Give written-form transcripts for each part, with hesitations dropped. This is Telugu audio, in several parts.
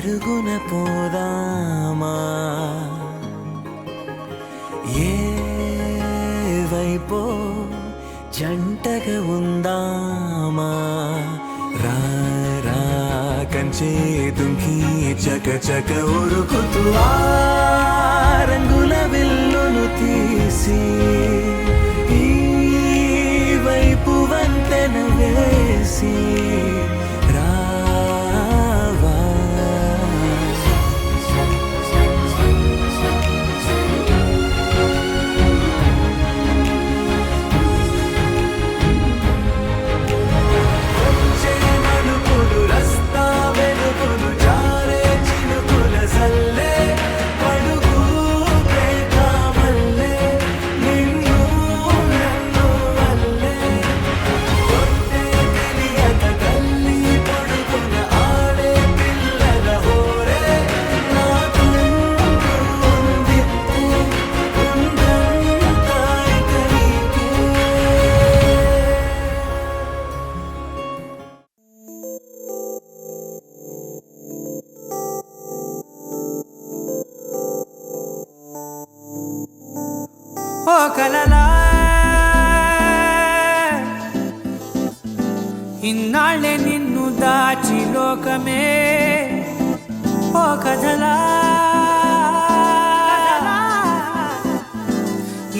పరుగున పోదామా ఏ వైపో జంటగా ఉందామా రా రా కంచే దుంకి చక చక ఉరుకుతూ ఆ రంగుల విల్లును తీసి ఈ వైపు వంతెన వేసి ఓ కలలా ఇన్నాళ్ళే నిన్ను దాచి లోకమే ఓ కథలా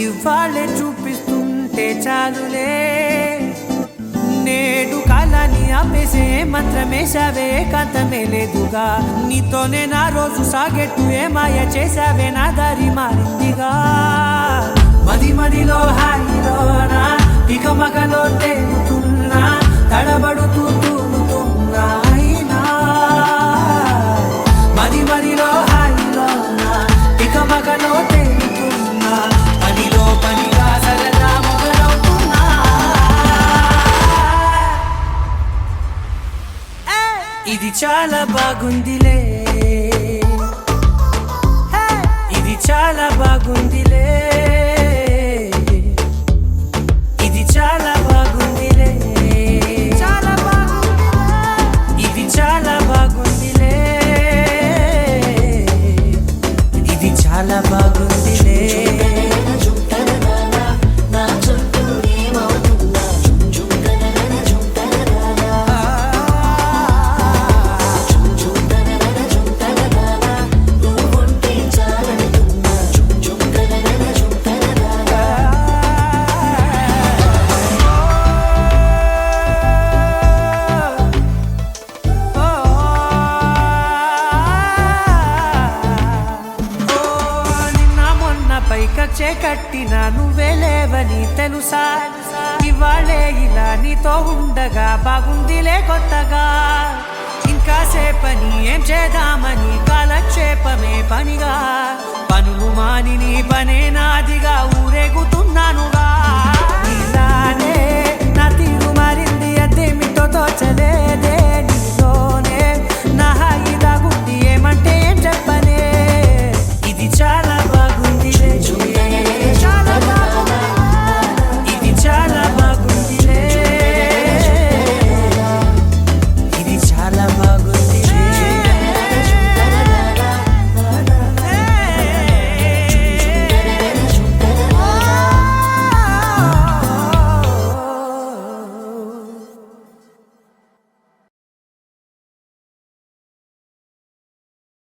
ఇవాళ్ళే చూపిస్తుంటే చాలులే నేడు కాలాన్ని ఆపేసే మంత్రమేశావే కాంతమే లేదుగా నీతోనే నా రోజు సాగెట్టు ఏ మాయ చేశావే నా దారి మారిందిగా మది మదిలో హాయిలోనా ఇక మగలో తేలుతున్నా తడబడుతూ తూలుతున్నా అయినా మది మదిలో హాయిలోనా ఇక మగలో తేలుతున్నా పనిలో పనిగా సరదా మొదలవుతున్నా ఇది చాలా బాగుందిలే ఇది చాలా బాగుందిలే చాలా బాగుందిలే చాలా బాగుందిలే ఇది చాలా బాగుందిలే ఇది చాలా బాగుందిలే కచ్చే కట్టినా నువ్వే లేవని తెలుసా ఇవాళే ఇలా నీతో ఉండగా బాగుందిలే కొత్తగా ఇంకా సేపని ఏం చేద్దామని కాలక్షేపమే పనిగా పనులు మాని నీ పనే నాదిగా ఊరేగుతున్నానుగా ఇలానే నా తీరు మారింది అదేమిటో తోచలేదే